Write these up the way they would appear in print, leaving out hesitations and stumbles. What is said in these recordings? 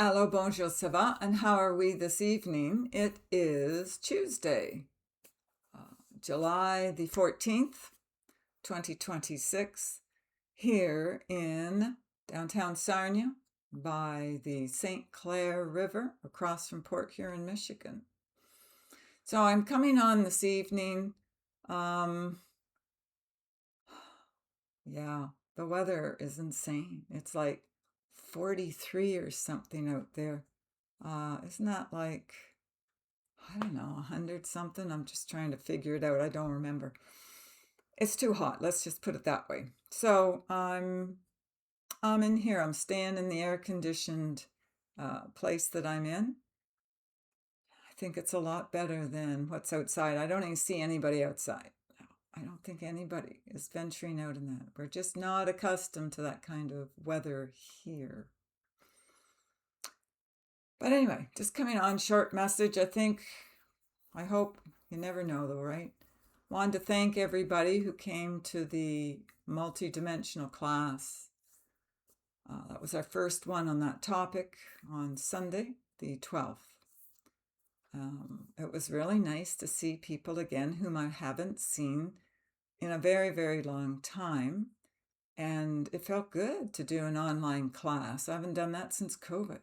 Allo, bonjour, ça va? And how are we this evening? It is Tuesday, July the 14th, 2026, here in downtown Sarnia by the St. Clair River across from Port Huron, Michigan. So I'm coming on this evening. Um, yeah, the weather is insane. It's like 43 or something out there. Isn't that like, I don't know, 100 something? I'm just trying to figure it out. I don't remember. It's too hot. Let's just put it that way. So I'm in here. I'm staying in the air conditioned place that I'm in. I think it's a lot better than what's outside. I don't even see anybody outside. No, I don't think anybody is venturing out in that. We're just not accustomed to that kind of weather here. But anyway, just coming on, short message. I hope, you never know though, right? Wanted to thank everybody who came to the multidimensional class. That was our first one on that topic on Sunday, the 12th. It was really nice to see people again whom I haven't seen in a very, very long time. And it felt good to do an online class. I haven't done that since COVID.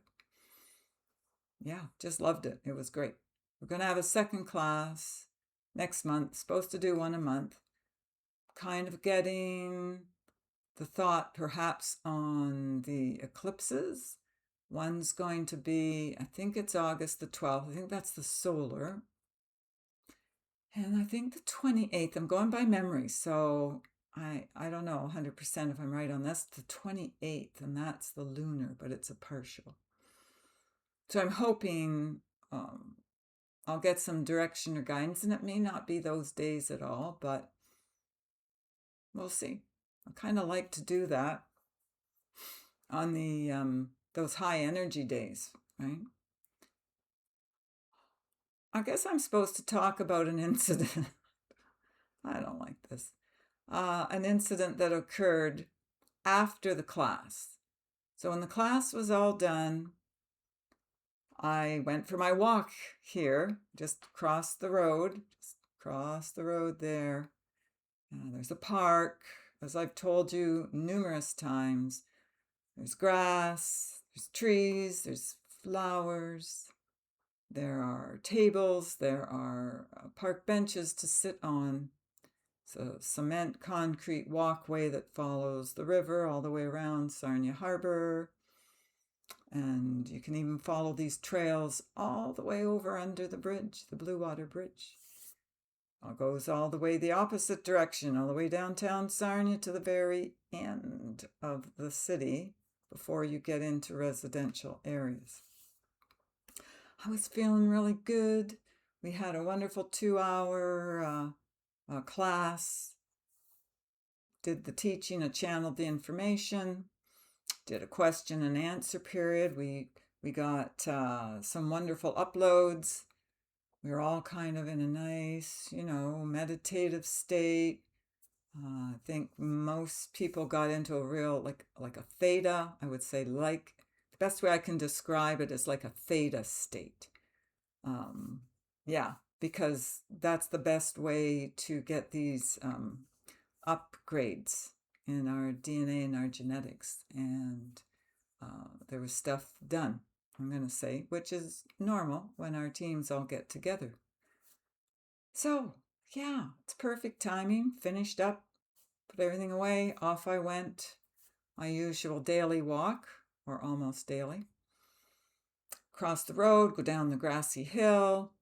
Yeah, just loved it. It was great. We're going to have a second class next month, supposed to do one a month. Kind of getting the thought perhaps on the eclipses. One's going to be, I think it's August the 12th. I think that's the solar. And I think the 28th, I'm going by memory, so I don't know 100% if I'm right on this. The 28th, and that's the lunar, but it's a partial. So I'm hoping I'll get some direction or guidance, and it may not be those days at all, but we'll see. I kind of like to do that on the those high energy days, right? I guess I'm supposed to talk about an incident. I don't like this. An incident that occurred after the class. So when the class was all done, I went for my walk here, just across the road, there. There's a park, as I've told you numerous times. There's grass, there's trees, there's flowers, there are tables, there are park benches to sit on. It's a cement concrete walkway that follows the river all the way around Sarnia Harbor. And you can even follow these trails all the way over under the bridge, the Blue Water Bridge. It goes all the way the opposite direction, all the way downtown Sarnia to the very end of the city before you get into residential areas. I was feeling really good. We had a wonderful 2-hour class, did the teaching, channeled the information, did a question and answer period. We got some wonderful uploads. We were all kind of in a nice, meditative state. I think most people got into a real, like a theta, I would say, like, the best way I can describe it is like a theta state. Yeah, because that's the best way to get these upgrades in our DNA and our genetics. And there was stuff done, I'm going to say, which is normal when our teams all get together. So, yeah, it's perfect timing. Finished up, put everything away, off I went. My usual daily walk, or almost daily. Cross the road, go down the grassy hill,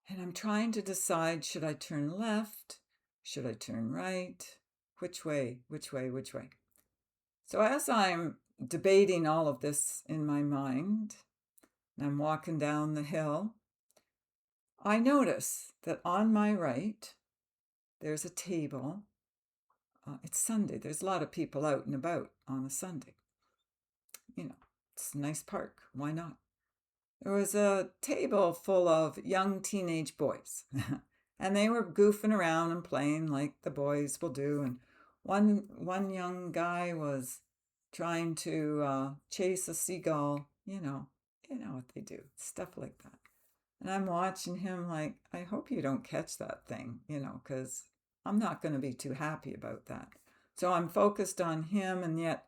and I'm trying to decide, should I turn left? Should I turn right? Which way? So as I'm debating all of this in my mind, and I'm walking down the hill, I notice that on my right, there's a table. It's Sunday. There's a lot of people out and about on a Sunday. It's a nice park. Why not? There was a table full of young teenage boys, and they were goofing around and playing like the boys will do. And one young guy was trying to chase a seagull you know, you know what they do, stuff like that. And I'm watching him like, I hope you don't catch that thing, because I'm not going to be too happy about that. So I'm focused on him, and yet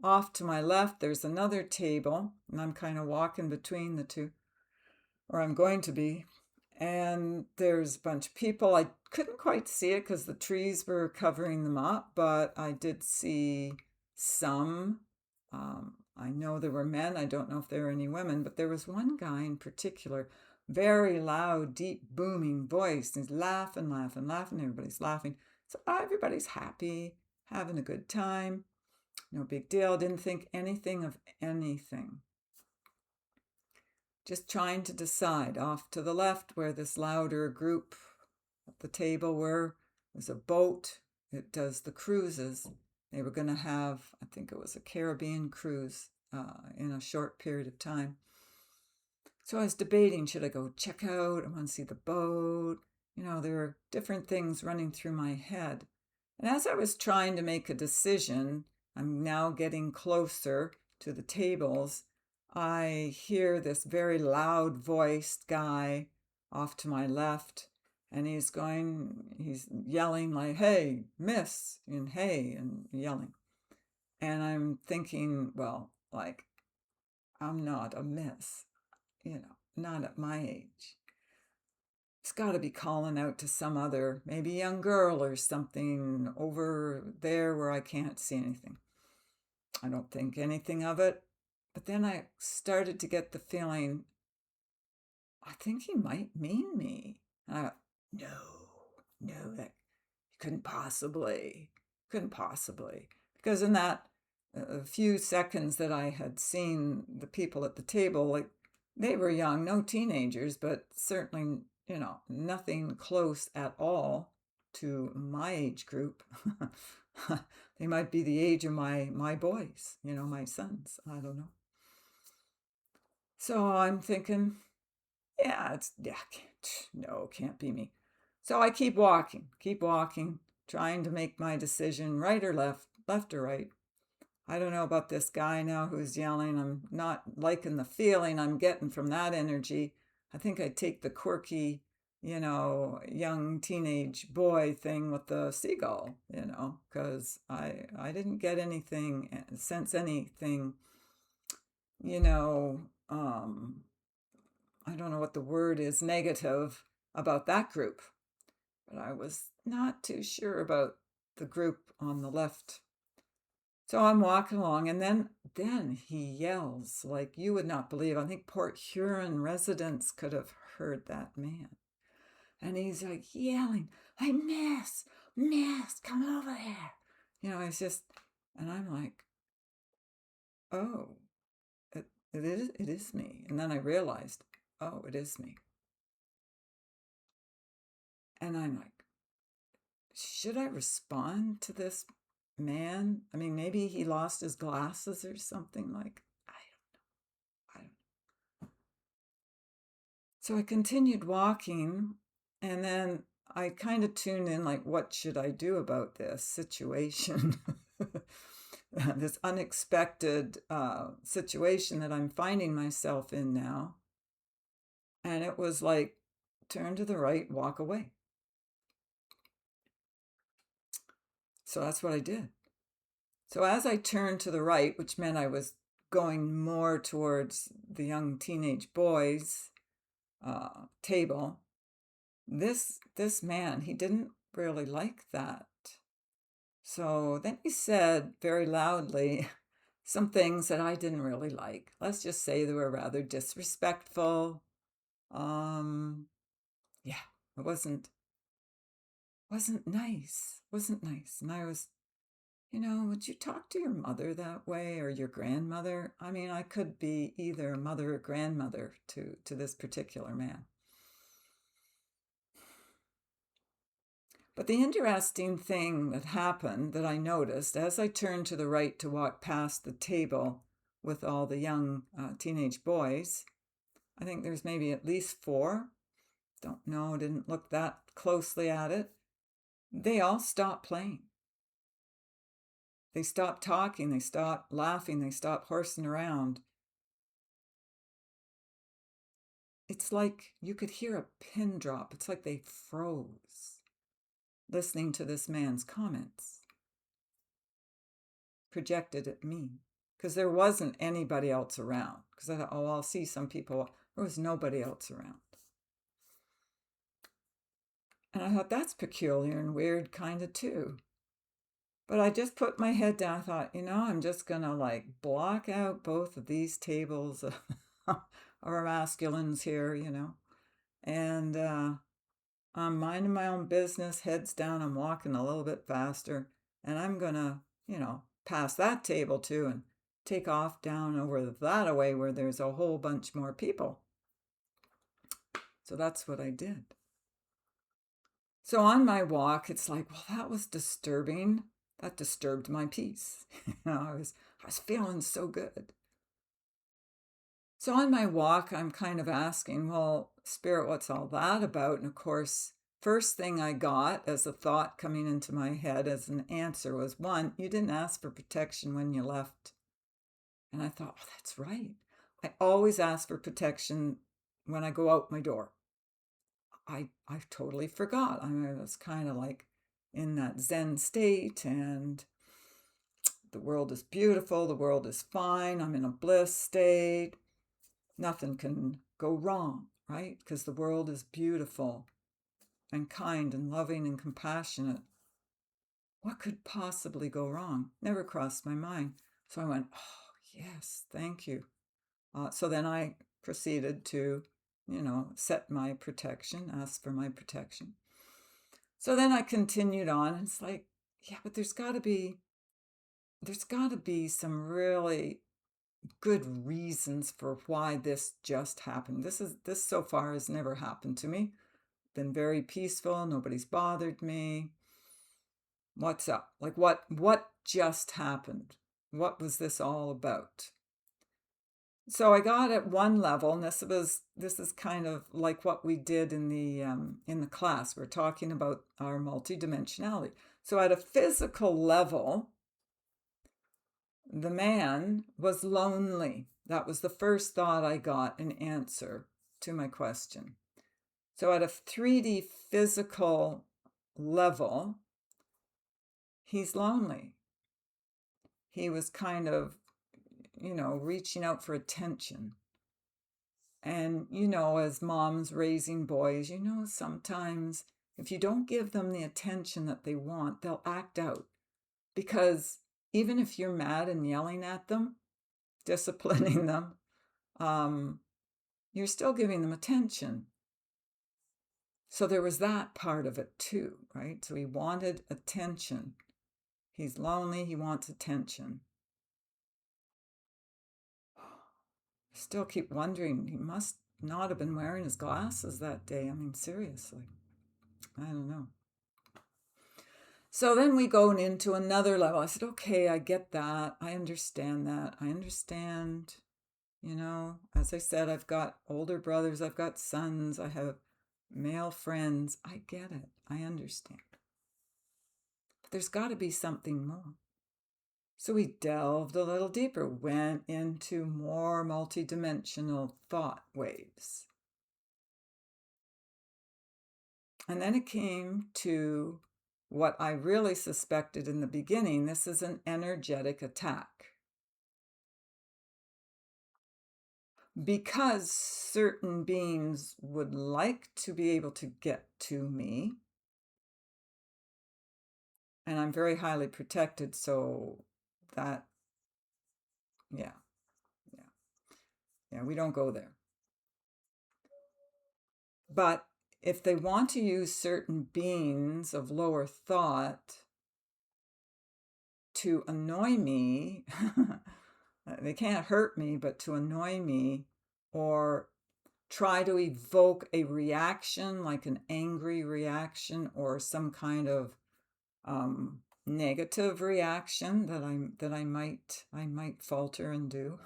off to my left, there's another table, and I'm kind of walking between the two, or I'm going to be. And there's a bunch of people. I couldn't quite see it because the trees were covering them up, but I did see some. I know there were men. I don't know if there were any women, but there was one guy in particular, very loud, deep, booming voice. He's laughing, laughing, laughing. Everybody's laughing. So everybody's happy, having a good time. No big deal. Didn't think anything of anything. Just trying to decide. Off to the left, where this louder group at the table were, was a boat. It does the cruises. They were going to have, I think it was a Caribbean cruise in a short period of time. So I was debating, should I go check out? I want to see the boat. There were different things running through my head. And as I was trying to make a decision, I'm now getting closer to the tables. I hear this very loud voiced guy off to my left, and he's yelling like, hey, miss, and hey, and yelling. And I'm thinking, well, like, I'm not a miss, not at my age. It's got to be calling out to some other, maybe young girl or something over there where I can't see anything. I don't think anything of it. But then I started to get the feeling, I think he might mean me. And I thought, no, that couldn't possibly. Because in that few seconds that I had seen the people at the table, like, they were young, no teenagers, but certainly, nothing close at all to my age group. They might be the age of my boys, my sons. I don't know. So I'm thinking, yeah, can't be me. So I keep walking, trying to make my decision, right or left or right. I don't know about this guy now who's yelling. I'm not liking the feeling I'm getting from that energy. I think I'd take the quirky, young teenage boy thing with the seagull, because I didn't get anything, sense anything, I don't know what the word is, negative about that group. But I was not too sure about the group on the left. So I'm walking along, and then he yells like you would not believe. I think Port Huron residents could have heard that man. And he's like yelling, "Hey, miss, come over there." It's just, and I'm like, oh, it is me. And then I realized, oh, it is me. And I'm like, should I respond to this man? I mean, maybe he lost his glasses or something, like, I don't know. So I continued walking, and then I kind of tuned in, like, what should I do about this situation? This unexpected situation that I'm finding myself in now. And it was like, turn to the right, walk away. So that's what I did. So as I turned to the right, which meant I was going more towards the young teenage boys' table, this man, he didn't really like that. So then he said very loudly some things that I didn't really like. Let's just say they were rather disrespectful. Yeah, it wasn't nice. And I was, would you talk to your mother that way, or your grandmother? I mean, I could be either mother or grandmother to this particular man. But the interesting thing that happened that I noticed as I turned to the right to walk past the table with all the young teenage boys, I think there's maybe at least 4. Don't know, didn't look that closely at it. They all stopped playing. They stopped talking, they stopped laughing, they stopped horsing around. it's like you could hear a pin drop. It's like they froze listening to this man's comments projected at me, because there wasn't anybody else around. Because I thought, oh, I'll see some people. There was nobody else around. And I thought, that's peculiar and weird kind of too. But I just put my head down. I thought, I'm just going to like block out both of these tables of our masculines here, And I'm minding my own business, heads down. I'm walking a little bit faster. And I'm going to, pass that table too and take off down over that way where there's a whole bunch more people. So that's what I did. So on my walk, it's like, well, that was disturbing. That disturbed my peace. I was feeling so good. So on my walk, I'm kind of asking, well, Spirit, what's all that about? And of course, first thing I got as a thought coming into my head as an answer was, one, you didn't ask for protection when you left. And I thought, oh, that's right. I always ask for protection when I go out my door. I totally forgot. I was kind of like in that Zen state, and the world is beautiful, the world is fine, I'm in a bliss state, nothing can go wrong, right? Because the world is beautiful and kind and loving and compassionate. What could possibly go wrong? Never crossed my mind. So I went, oh, yes, thank you. So then I proceeded to, set my protection, ask for my protection. So then I continued on. And it's like, yeah, but there's got to be some really good reasons for why this just happened. This so far has never happened to me. Been very peaceful. Nobody's bothered me. What's up? Like what just happened? What was this all about? So I got at one level, and this is kind of like what we did in the class. We're talking about our multidimensionality. So at a physical level, the man was lonely. That was the first thought I got in answer to my question. So at a 3D physical level, he's lonely. He was kind of, reaching out for attention. And, as moms raising boys, sometimes if you don't give them the attention that they want, they'll act out. Because even if you're mad and yelling at them, disciplining them, you're still giving them attention. So there was that part of it too, right? So he wanted attention. He's lonely, he wants attention. Still keep wondering, he must not have been wearing his glasses that day. I mean, seriously. I don't know. So then we go into another level. I said, okay, I get that. I understand that. I understand, as I said, I've got older brothers, I've got sons, I have male friends. I get it. I understand. But there's got to be something more. So we delved a little deeper, went into more multidimensional thought waves. And then it came to what I really suspected in the beginning. This is an energetic attack. Because certain beings would like to be able to get to me, and I'm very highly protected, so that, yeah, we don't go there. But if they want to use certain beings of lower thought to annoy me, they can't hurt me, but to annoy me or try to evoke a reaction, like an angry reaction or some kind of negative reaction that I might falter and do.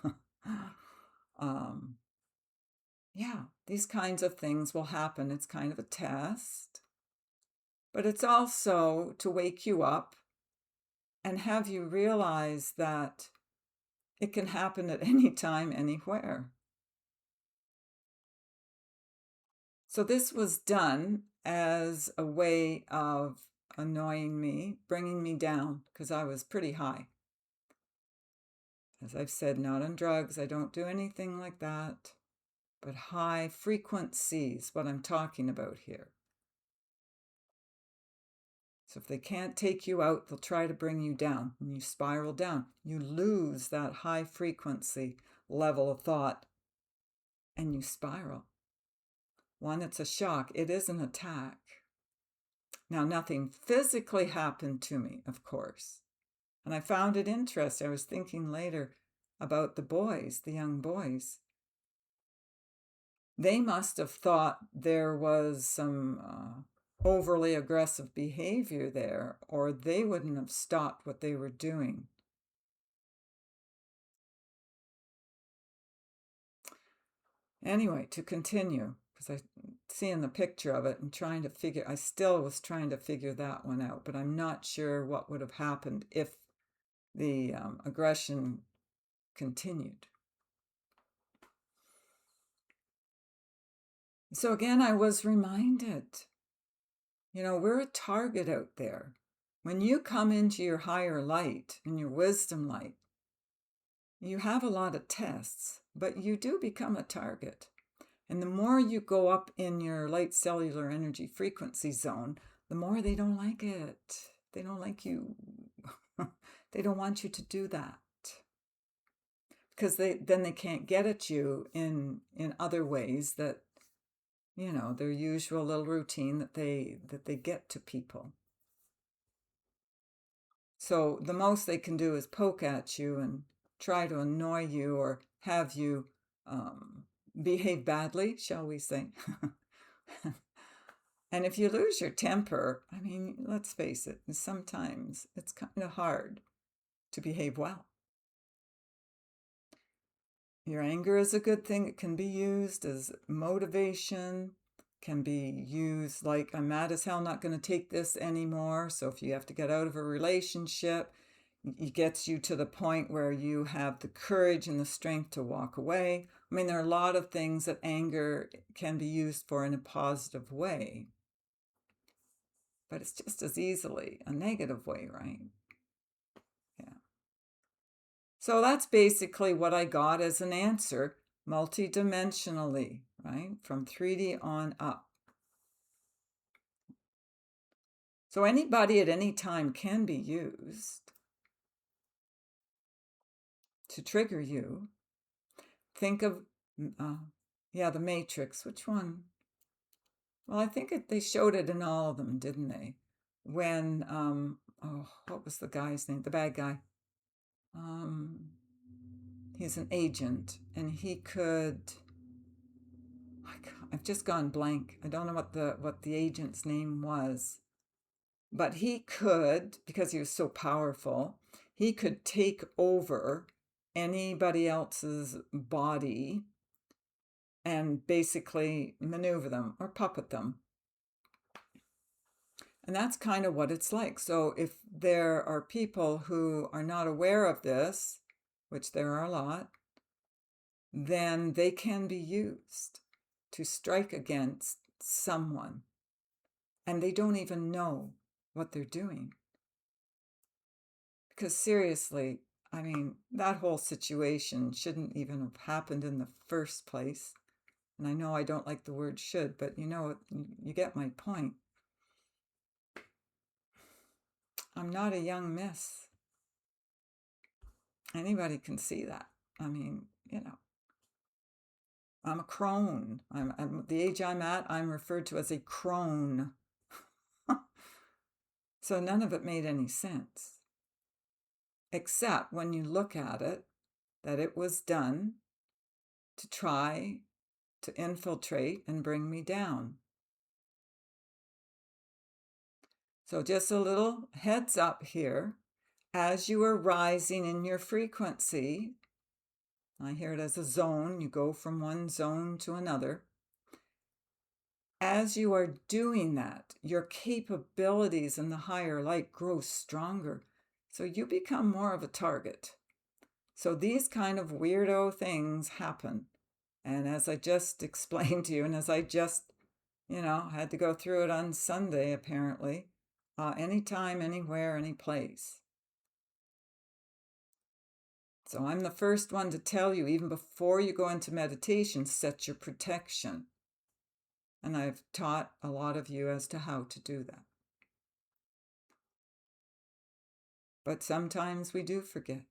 Yeah, these kinds of things will happen. It's kind of a test, but it's also to wake you up and have you realize that it can happen at any time, anywhere. So this was done as a way of annoying me, bringing me down, because I was pretty high. As I've said, not on drugs, I don't do anything like that, but high frequencies, what I'm talking about here. So if they can't take you out, they'll try to bring you down, and you spiral down. You lose that high frequency level of thought, and you spiral. One, it's a shock. It is an attack. Now, nothing physically happened to me, of course. And I found it interesting. I was thinking later about the boys, the young boys. They must have thought there was some overly aggressive behavior there, or they wouldn't have stopped what they were doing. Anyway, to continue, because I seeing the picture of it and I still was trying to figure that one out, but I'm not sure what would have happened if the aggression continued. So again, I was reminded, we're a target out there. When you come into your higher light and your wisdom light, you have a lot of tests, but you do become a target. And the more you go up in your light cellular energy frequency zone, the more they don't like it. They don't like you. They don't want you to do that. Because then they can't get at you in other ways that, their usual little routine that they get to people. So the most they can do is poke at you and try to annoy you or have you behave badly, shall we say. And if you lose your temper, I mean, let's face it, sometimes it's kind of hard to behave well. Your anger is a good thing. It can be used as motivation, can be used like, I'm mad as hell, not going to take this anymore. So if you have to get out of a relationship, it gets you to the point where you have the courage and the strength to walk away. I mean, there are a lot of things that anger can be used for in a positive way. But it's just as easily a negative way, right? Yeah. So that's basically what I got as an answer, multidimensionally, right? From 3D on up. So anybody at any time can be used to trigger you. Think of, the Matrix. Which one? Well, I think they showed it in all of them, didn't they? When, what was the guy's name? The bad guy. He's an agent, and he could. I've just gone blank. I don't know what the agent's name was, but he could, because he was so powerful, he could take over anybody else's body and basically maneuver them or puppet them. And that's kind of what it's like. So if there are people who are not aware of this, which there are a lot, then they can be used to strike against someone. And they don't even know what they're doing. Because seriously, I mean, that whole situation shouldn't even have happened in the first place. And I know I don't like the word should, but you get my point. I'm not a young miss. Anybody can see that. I mean, I'm a crone. I'm the age I'm at, I'm referred to as a crone. So none of it made any sense. Except when you look at it, that it was done to try to infiltrate and bring me down. So just a little heads up here. As you are rising in your frequency, I hear it as a zone, you go from one zone to another. As you are doing that, your capabilities in the higher light grow stronger. So you become more of a target. So these kind of weirdo things happen. And as I just explained to you, and as I just I had to go through it on Sunday, apparently. Anytime, anywhere, any place. So I'm the first one to tell you, even before you go into meditation, set your protection. And I've taught a lot of you as to how to do that. But sometimes we do forget.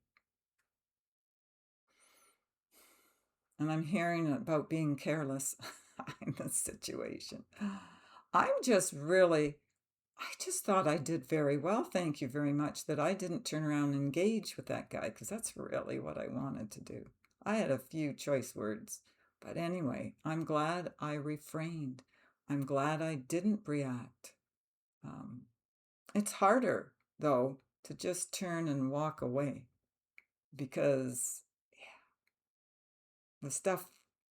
And I'm hearing about being careless in this situation. I just thought I did very well. Thank you very much that I didn't turn around and engage with that guy, because that's really what I wanted to do. I had a few choice words. But anyway, I'm glad I refrained. I'm glad I didn't react. It's harder, though, to just turn and walk away, because the stuff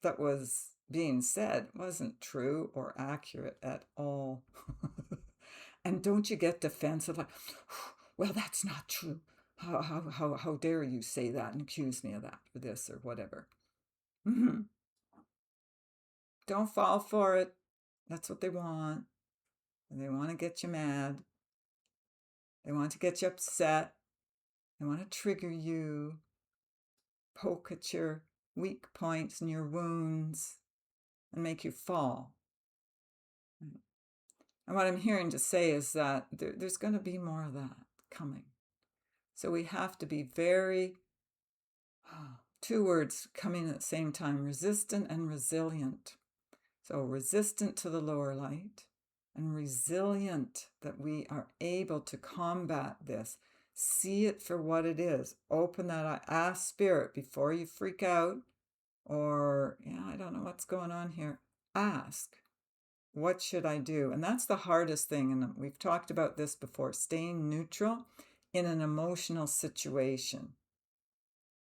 that was being said wasn't true or accurate at all. And don't you get defensive, like, well, that's not true. How dare you say that and accuse me of that or this or whatever. Mm-hmm. Don't fall for it. That's what they want. They want to get you mad. They want to get you upset. They want to trigger you, poke at your weak points and your wounds, and make you fall. And what I'm hearing to say is that there's going to be more of that coming. So we have to be very, two words coming at the same time, resistant and resilient. So resistant to the lower light and resilient, that we are able to combat this. See it for what it is. Open that eye. Ask Spirit before you freak out or, I don't know what's going on here. Ask, what should I do? And that's the hardest thing. And we've talked about this before, staying neutral in an emotional situation.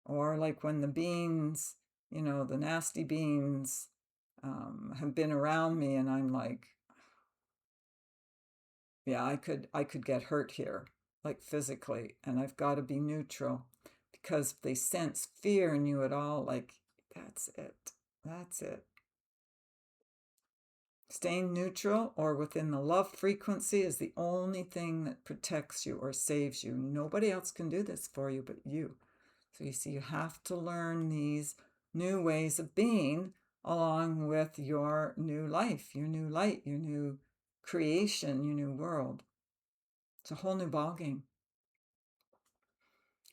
Or like when the beings, the nasty beings have been around me, and I'm like, yeah, I could get hurt here, like physically, and I've got to be neutral, because if they sense fear in you at all, like, that's it. Staying neutral or within the love frequency is the only thing that protects you or saves you. Nobody else can do this for you but you. So you see, you have to learn these new ways of being along with your new life, your new light, your new creation, your new world. It's a whole new ballgame.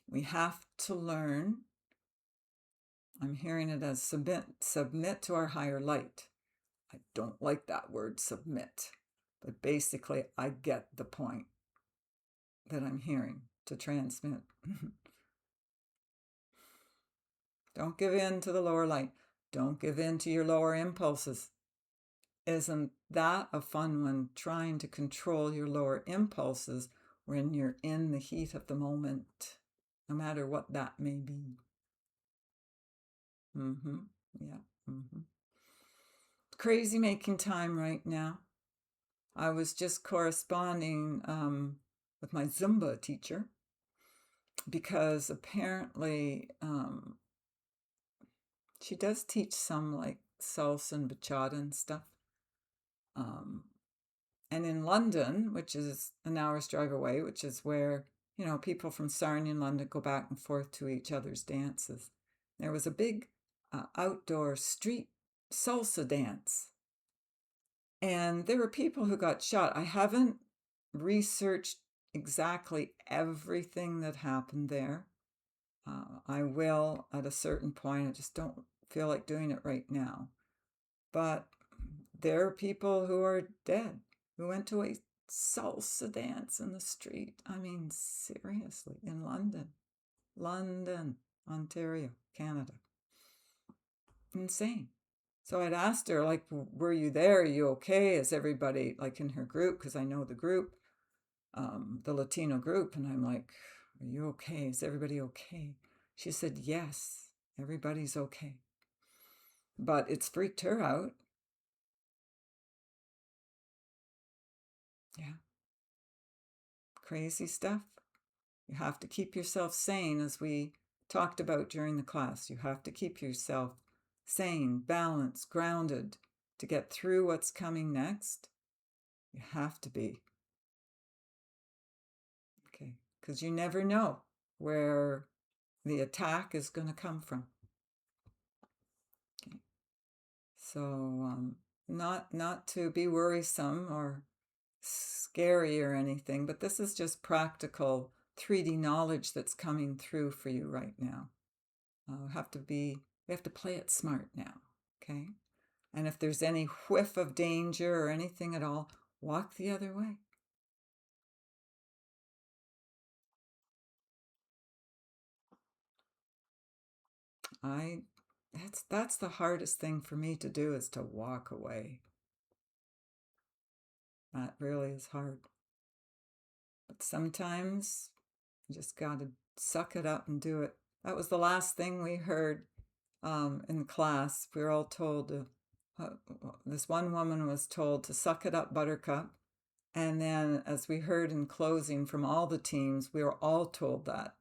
We have to learn. I'm hearing it as submit to our higher light. I don't like that word, submit, but basically I get the point that I'm hearing to transmit. Don't give in to the lower light. Don't give in to your lower impulses. Isn't that a fun one, trying to control your lower impulses when you're in the heat of the moment, no matter what that may be? Yeah. Crazy making time right now. I was just corresponding with my Zumba teacher, because apparently she does teach some like salsa and bachata and stuff. And in London, which is an hour's drive away, which is where, people from Sarnia and London go back and forth to each other's dances, there was a big outdoor street salsa dance. And there were people who got shot. I haven't researched exactly everything that happened there. I will at a certain point. I just don't feel like doing it right now. But there are people who are dead who went to a salsa dance in the street. I mean, seriously, in London, Ontario, Canada. Insane. So I'd asked her, like, were you there? Are you okay? Is everybody, like, in her group? Because I know the group, the Latino group. And I'm like, are you okay? Is everybody okay? She said, yes, everybody's okay. But it's freaked her out. Yeah. Crazy stuff. You have to keep yourself sane, as we talked about during the class. You have to keep yourself sane, balanced, grounded, to get through what's coming next, you have to be. Okay, because you never know where the attack is going to come from. Okay. So not to be worrisome or scary or anything, but this is just practical 3D knowledge that's coming through for you right now. We have to play it smart now, okay? And if there's any whiff of danger or anything at all, walk the other way. That's the hardest thing for me to do, is to walk away. That really is hard. But sometimes you just got to suck it up and do it. That was the last thing we heard in class. We were all told this one woman was told to suck it up, Buttercup. And then, as we heard in closing from all the teams, we were all told that.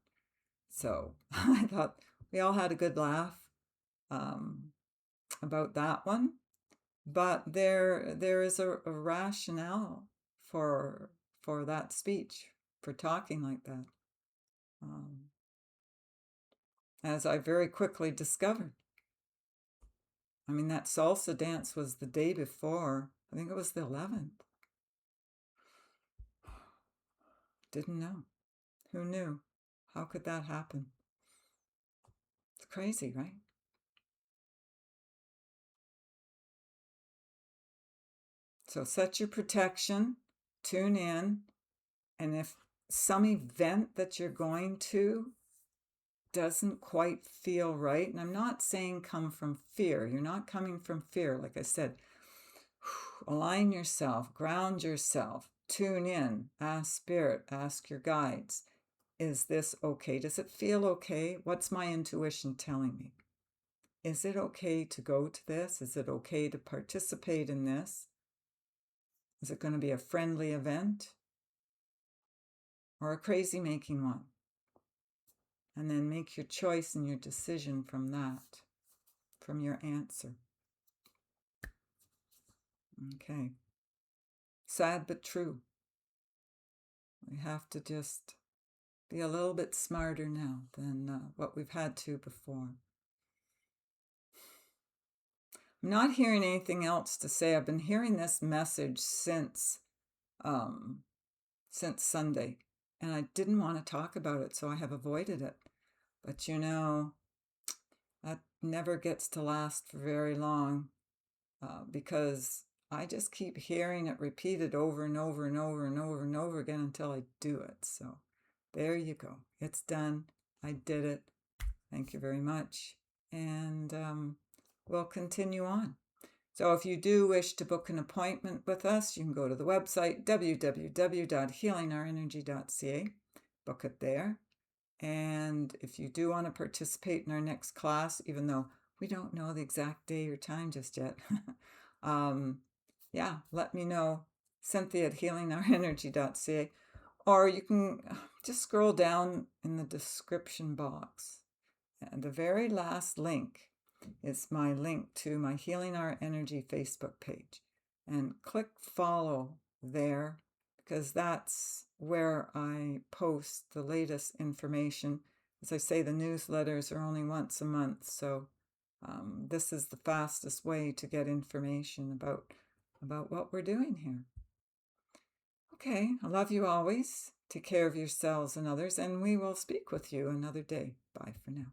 So I thought we all had a good laugh about that one. But there is a rationale for that speech, for talking like that. As I very quickly discovered. I mean, that salsa dance was the day before. I think it was the 11th. Didn't know. Who knew? How could that happen? It's crazy, right? So set your protection, tune in, and if some event that you're going to doesn't quite feel right, and I'm not saying come from fear. You're not coming from fear. Like I said, align yourself, ground yourself, tune in, ask spirit, ask your guides. Is this okay? Does it feel okay? What's my intuition telling me? Is it okay to go to this? Is it okay to participate in this? Is it going to be a friendly event or a crazy-making one? And then make your choice and your decision from that, from your answer. Okay. Sad but true. We have to just be a little bit smarter now than what we've had to before. I'm not hearing anything else to say. I've been hearing this message since Sunday, and I didn't want to talk about it, so I have avoided it. But that never gets to last for very long, because I just keep hearing it repeated over and over and over and over and over again until I do it. So there you go. It's done. I did it. Thank you very much. And we'll continue on. So if you do wish to book an appointment with us, you can go to the website, www.healingourenergy.ca, book it there. And if you do want to participate in our next class, even though we don't know the exact day or time just yet, let me know, Cynthia at healingourenergy.ca, or you can just scroll down in the description box. And the very last link is my link to my Healing Our Energy Facebook page. And click follow there, because that's where I post the latest information. As I say, the newsletters are only once a month, so this is the fastest way to get information about what we're doing here. Okay, I love you always. Take care of yourselves and others, and we will speak with you another day. Bye for now.